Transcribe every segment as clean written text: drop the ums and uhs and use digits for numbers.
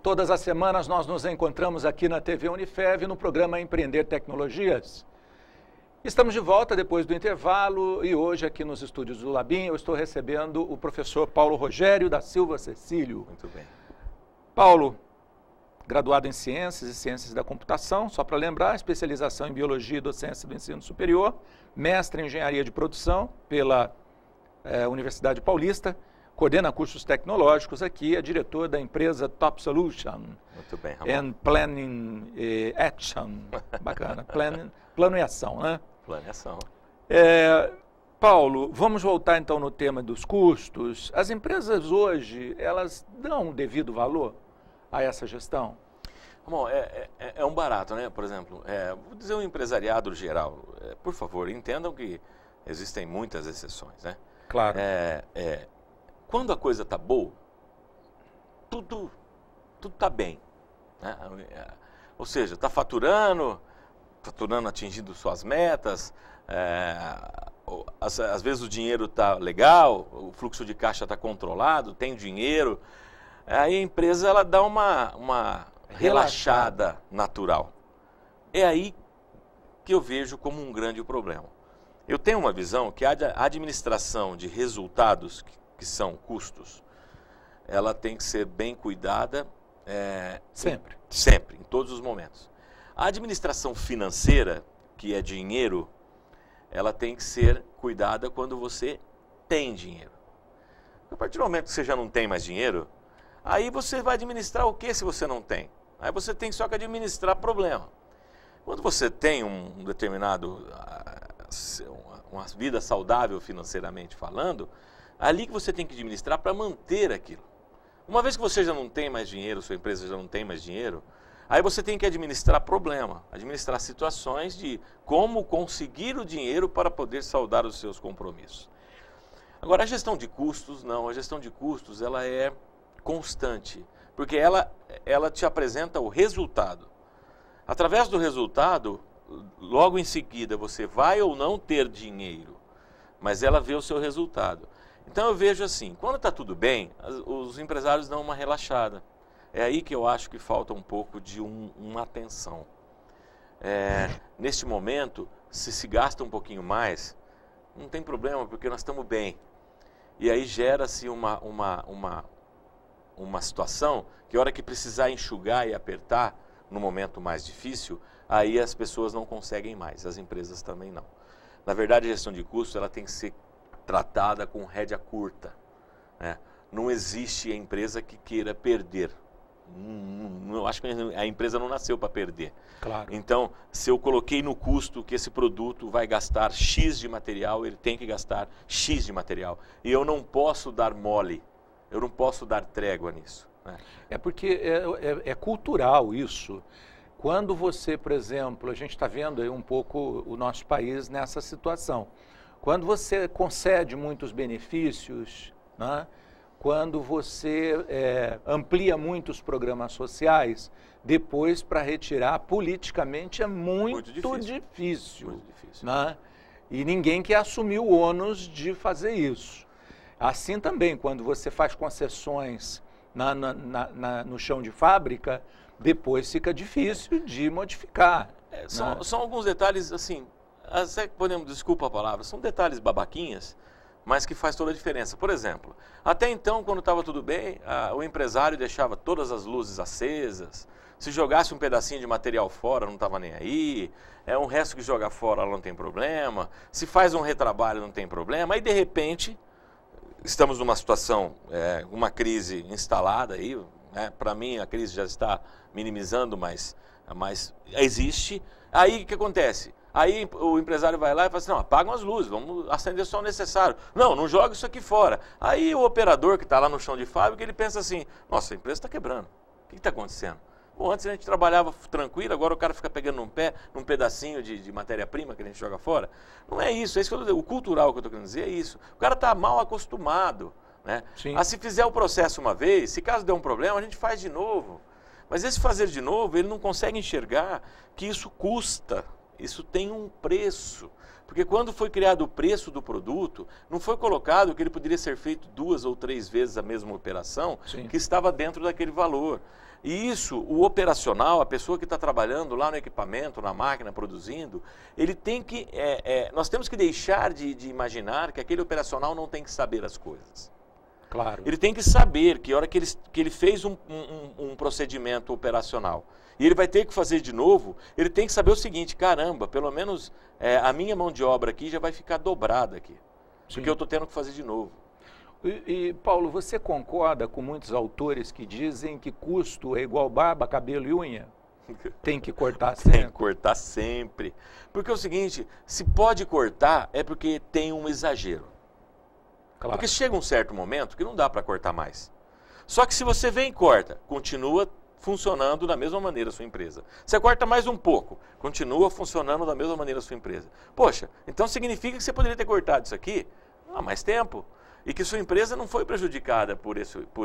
Todas as semanas nós nos encontramos aqui na TV Unifev no programa Empreender Tecnologias. Estamos de volta depois do intervalo e hoje aqui nos estúdios do Labim eu estou recebendo o professor Paulo Rogério da Silva Cecílio. Muito bem. Paulo, graduado em Ciências e Ciências da Computação, só para lembrar, especialização em Biologia e Docência do Ensino Superior, mestre em Engenharia de Produção pela Universidade Paulista, coordena cursos tecnológicos aqui, é diretor da empresa Top Solution. Muito bem, Ramon. And Planning Action. Bacana. Plano e ação, né? Plano e ação. Paulo, vamos voltar então no tema dos custos. As empresas hoje, elas dão devido valor a essa gestão? Bom, é um barato, né? Por exemplo, vou dizer um empresariado geral. Por favor, entendam que existem muitas exceções, né? Claro. Quando a coisa está boa, tudo está bem, né? Ou seja, está faturando atingindo suas metas, às vezes o dinheiro está legal, o fluxo de caixa está controlado, tem dinheiro, aí a empresa ela dá uma relaxada natural. É aí que eu vejo como um grande problema. Eu tenho uma visão que a administração de resultados, que são custos, ela tem que ser bem cuidada sempre, em todos os momentos. A administração financeira, que é dinheiro, ela tem que ser cuidada quando você tem dinheiro. A partir do momento que você já não tem mais dinheiro, aí você vai administrar o que se você não tem? Aí você tem só que administrar problema. Quando você tem um determinado, uma vida saudável financeiramente falando, ali que você tem que administrar para manter aquilo. Uma vez que você já não tem mais dinheiro, sua empresa já não tem mais dinheiro, aí você tem que administrar problema, administrar situações de como conseguir o dinheiro para poder saldar os seus compromissos. Agora, a gestão de custos, não. A gestão de custos, ela é constante, porque ela te apresenta o resultado. Através do resultado, logo em seguida, você vai ou não ter dinheiro, mas ela vê o seu resultado. Então eu vejo assim, quando está tudo bem, os empresários dão uma relaxada. É aí que eu acho que falta um pouco de uma atenção. Neste momento, se gasta um pouquinho mais, não tem problema, porque nós estamos bem. E aí gera-se uma situação que a hora que precisar enxugar e apertar, no momento mais difícil, aí as pessoas não conseguem mais, as empresas também não. Na verdade, a gestão de custos ela tem que ser tratada com rédea curta, né? Não existe empresa que queira perder. Eu acho que a empresa não nasceu para perder. Claro. Então, se eu coloquei no custo que esse produto vai gastar X de material, ele tem que gastar X de material. E eu não posso dar mole, eu não posso dar trégua nisso, né? É porque é cultural isso. Quando você, por exemplo, a gente está vendo aí um pouco o nosso país nessa situação. Quando você concede muitos benefícios, né? Quando você amplia muitos programas sociais, depois para retirar politicamente é muito difícil. Muito difícil. Né? E ninguém quer assumir o ônus de fazer isso. Assim também, quando você faz concessões no chão de fábrica, depois fica difícil de modificar. São alguns detalhes, assim, desculpa a palavra, são detalhes babaquinhas, mas que faz toda a diferença. Por exemplo, até então, quando estava tudo bem, o empresário deixava todas as luzes acesas, se jogasse um pedacinho de material fora, não estava nem aí, um resto que joga fora não tem problema, se faz um retrabalho não tem problema, aí de repente, estamos numa situação, uma crise instalada aí, né? Para mim a crise já está minimizando, mas existe. Aí o que acontece? Aí o empresário vai lá e fala assim, não, apagam as luzes, vamos acender só o necessário. Não joga isso aqui fora. Aí o operador que está lá no chão de fábrica, ele pensa assim, nossa, a empresa está quebrando. O que está acontecendo? Bom, antes a gente trabalhava tranquilo, agora o cara fica pegando num pedacinho de matéria-prima que a gente joga fora. Não é isso, que eu tô dizendo. O cultural que eu estou querendo dizer é isso. O cara está mal acostumado, né? Se fizer o processo uma vez, se caso der um problema, a gente faz de novo. Mas esse fazer de novo, ele não consegue enxergar que isso custa. isso tem um preço. Porque quando foi criado o preço do produto, não foi colocado que ele poderia ser feito 2 ou 3 vezes a mesma operação, Sim. que estava dentro daquele valor. E isso, o operacional, a pessoa que está trabalhando lá no equipamento, na máquina, produzindo, ele tem que, nós temos que deixar de imaginar que aquele operacional não tem que saber as coisas. Claro. Ele tem que saber que a hora que ele fez um procedimento operacional e ele vai ter que fazer de novo, ele tem que saber o seguinte: caramba, pelo menos a minha mão de obra aqui já vai ficar dobrada aqui, porque eu estou tendo que fazer de novo. E, Paulo, você concorda com muitos autores que dizem que custo é igual barba, cabelo e unha? Tem que cortar sempre? Tem que cortar sempre. Porque é o seguinte, se pode cortar é porque tem um exagero. Claro. Porque chega um certo momento que não dá para cortar mais. Só que se você vem e corta, continua funcionando da mesma maneira a sua empresa. Você corta mais um pouco, continua funcionando da mesma maneira a sua empresa. Poxa, então significa que você poderia ter cortado isso aqui há mais tempo e que sua empresa não foi prejudicada por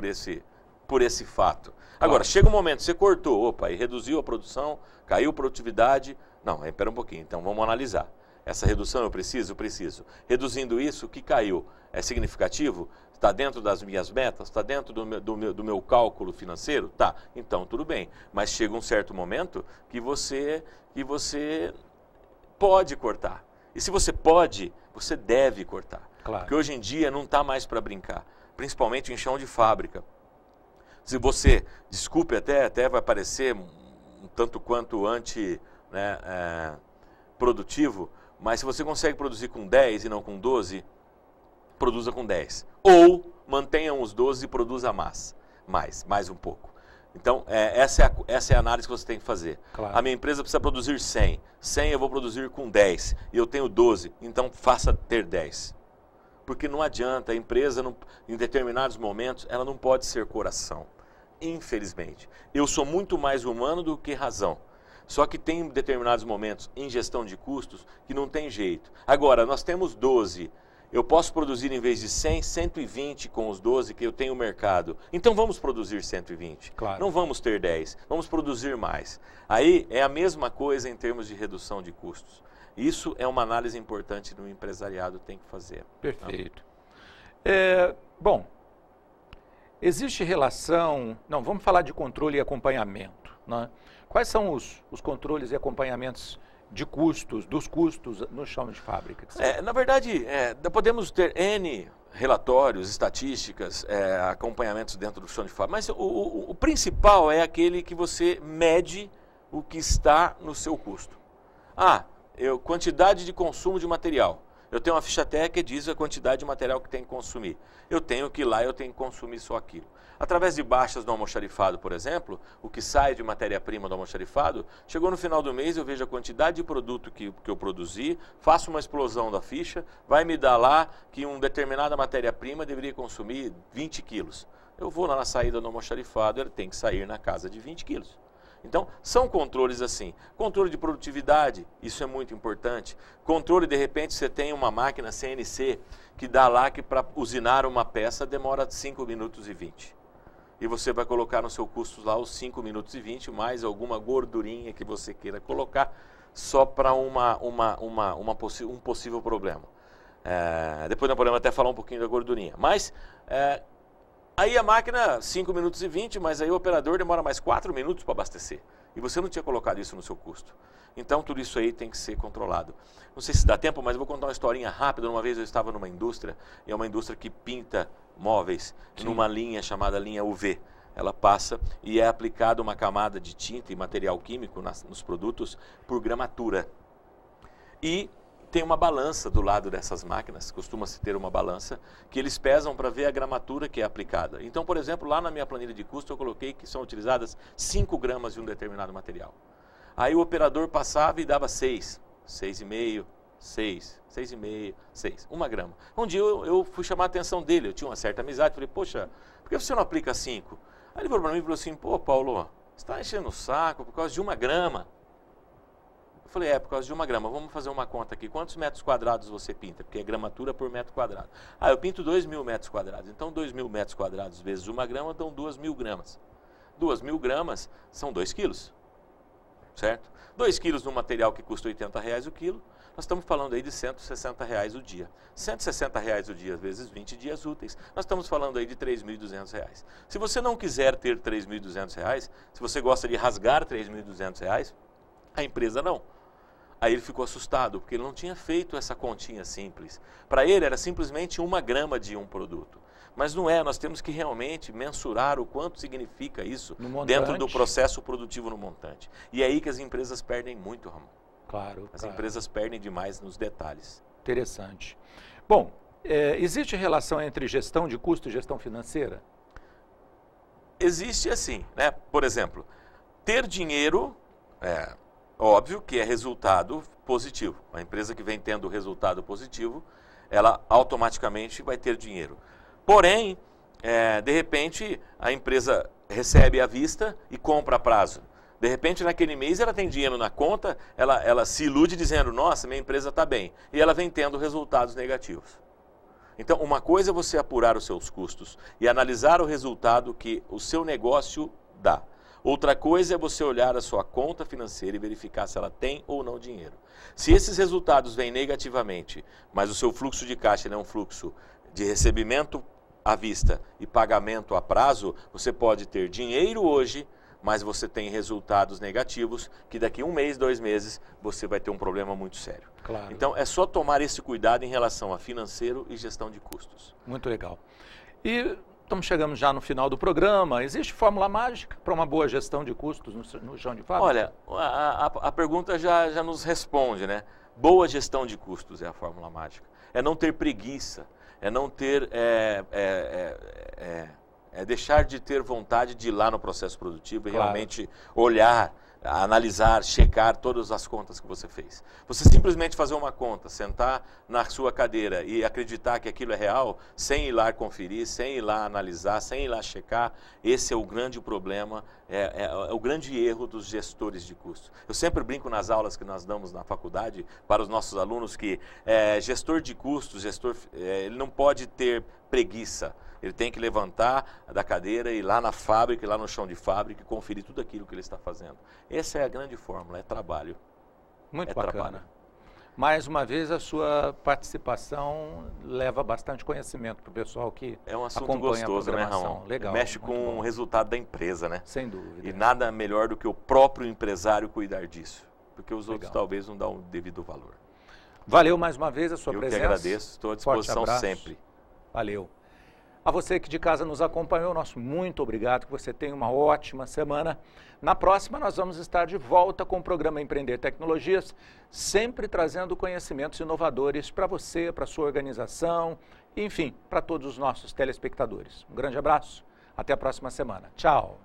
esse fato. Agora, chega um momento, você cortou, opa, e reduziu a produção, caiu a produtividade. Não, espera um pouquinho, então vamos analisar. Essa redução eu preciso? Eu preciso. Reduzindo isso, o que caiu é significativo? Está dentro das minhas metas? Está dentro do meu cálculo financeiro? Tá, então tudo bem. Mas chega um certo momento que você pode cortar. E se você pode, você deve cortar. Claro. Porque hoje em dia não está mais para brincar, principalmente em chão de fábrica. Se você, desculpe, até vai parecer um tanto quanto produtivo, mas se você consegue produzir com 10 e não com 12, produza com 10. Ou mantenha os 12 e produza mais um pouco. Então, essa é a análise que você tem que fazer. Claro. A minha empresa precisa produzir 100. 100 eu vou produzir com 10 e eu tenho 12, então faça ter 10. Porque não adianta, a empresa, em determinados momentos, ela não pode ser coração. Infelizmente. Eu sou muito mais humano do que razão. Só que tem determinados momentos em gestão de custos que não tem jeito. Agora, nós temos 12. Eu posso produzir em vez de 100, 120 com os 12 que eu tenho no mercado. Então vamos produzir 120. Claro. Não vamos ter 10. Vamos produzir mais. Aí é a mesma coisa em termos de redução de custos. Isso é uma análise importante que o empresariado tem que fazer. Perfeito. Bom, existe relação... Não, vamos falar de controle e acompanhamento, né? Quais são os controles e acompanhamentos de custos, dos custos no chão de fábrica? Na verdade, podemos ter N relatórios, estatísticas, acompanhamentos dentro do chão de fábrica, mas o principal é aquele que você mede o que está no seu custo. Quantidade de consumo de material. Eu tenho uma ficha técnica que diz a quantidade de material que tem que consumir. Eu tenho que ir lá, eu tenho que consumir só aquilo. Através de baixas do almoxarifado, por exemplo, o que sai de matéria-prima do almoxarifado, chegou no final do mês, eu vejo a quantidade de produto que eu produzi, faço uma explosão da ficha, vai me dar lá que uma determinada matéria-prima deveria consumir 20 quilos. Eu vou lá na saída do almoxarifado, ele tem que sair na casa de 20 quilos. Então, são controles assim. Controle de produtividade, isso é muito importante. Controle, de repente, você tem uma máquina CNC que dá lá que para usinar uma peça demora 5 minutos e 20. E você vai colocar no seu custo lá os 5 minutos e 20, mais alguma gordurinha que você queira colocar, só para um possível problema. Depois nós podemos até falar um pouquinho da gordurinha. Mas... aí a máquina, 5 minutos e 20, mas aí o operador demora mais 4 minutos para abastecer. E você não tinha colocado isso no seu custo. Então tudo isso aí tem que ser controlado. Não sei se dá tempo, mas eu vou contar uma historinha rápida. Uma vez eu estava numa indústria, e é uma indústria que pinta móveis, numa linha chamada linha UV. Ela passa e é aplicada uma camada de tinta e material químico nos produtos por gramatura. E tem uma balança do lado dessas máquinas, costuma-se ter uma balança, que eles pesam para ver a gramatura que é aplicada. Então, por exemplo, lá na minha planilha de custo eu coloquei que são utilizadas 5 gramas de um determinado material. Aí o operador passava e dava 6, 6,5, 6, 6,5, 6, 1 grama. Um dia eu fui chamar a atenção dele, eu tinha uma certa amizade, falei, poxa, por que você não aplica 5? Aí ele falou para mim e falou assim, pô, Paulo, você está enchendo o saco por causa de 1 grama. Eu falei, por causa de 1 grama, vamos fazer uma conta aqui, quantos metros quadrados você pinta? Porque é gramatura por metro quadrado. Eu pinto 2.000 metros quadrados, então 2.000 metros quadrados vezes 1 grama dão 2.000 gramas. 2.000 gramas são 2 quilos. certo? 2 quilos no material que custa R$80 o quilo, nós estamos falando aí de R$160 o dia. R$160 o dia vezes 20 dias úteis, nós estamos falando aí de R$3.200. Se você não quiser ter R$3.200, se você gosta de rasgar R$3.200, a empresa não. Aí ele ficou assustado, porque ele não tinha feito essa continha simples. Para ele era simplesmente 1 grama de um produto. Mas não é, nós temos que realmente mensurar o quanto significa isso dentro do processo produtivo no montante. E é aí que as empresas perdem muito, Ramon. Claro. As empresas perdem demais nos detalhes. Interessante. Bom, existe relação entre gestão de custo e gestão financeira? Existe assim, né? Por exemplo, ter dinheiro, óbvio que é resultado positivo. A empresa que vem tendo resultado positivo, ela automaticamente vai ter dinheiro. Porém, de repente, a empresa recebe à vista e compra a prazo. De repente, naquele mês, ela tem dinheiro na conta, ela se ilude dizendo, nossa, minha empresa está bem. E ela vem tendo resultados negativos. Então, uma coisa é você apurar os seus custos e analisar o resultado que o seu negócio dá. Outra coisa é você olhar a sua conta financeira e verificar se ela tem ou não dinheiro. Se esses resultados vêm negativamente, mas o seu fluxo de caixa é um fluxo de recebimento à vista e pagamento a prazo, você pode ter dinheiro hoje, mas você tem resultados negativos, que daqui 1 mês, 2 meses, você vai ter um problema muito sério. Claro. Então, é só tomar esse cuidado em relação a financeiro e gestão de custos. Muito legal. E estamos chegando já no final do programa. Existe fórmula mágica para uma boa gestão de custos no chão de fábrica? Olha, a pergunta já nos responde, né? Boa gestão de custos é a fórmula mágica. É não ter preguiça, é não ter... deixar de ter vontade de ir lá no processo produtivo e realmente olhar, analisar, checar todas as contas que você fez. Você simplesmente fazer uma conta, sentar na sua cadeira e acreditar que aquilo é real, sem ir lá conferir, sem ir lá analisar, sem ir lá checar, esse é o grande problema, é o grande erro dos gestores de custos. Eu sempre brinco nas aulas que nós damos na faculdade para os nossos alunos que gestor de custos, ele não pode ter preguiça. Ele tem que levantar da cadeira e ir lá na fábrica, ir lá no chão de fábrica e conferir tudo aquilo que ele está fazendo. Essa é a grande fórmula, é trabalho. Muito bacana. Mais uma vez, a sua participação leva bastante conhecimento para o pessoal que acompanha a programação. É um assunto gostoso, né, Ramon? Legal. Mexe com o resultado da empresa, né? Sem dúvida. E nada melhor do que o próprio empresário cuidar disso, porque os outros talvez não dão o devido valor. Valeu mais uma vez a sua presença. Eu que agradeço, estou à disposição sempre. Valeu. A você que de casa nos acompanhou, nosso muito obrigado, que você tenha uma ótima semana. Na próxima nós vamos estar de volta com o programa Empreender Tecnologias, sempre trazendo conhecimentos inovadores para você, para a sua organização, enfim, para todos os nossos telespectadores. Um grande abraço, até a próxima semana. Tchau!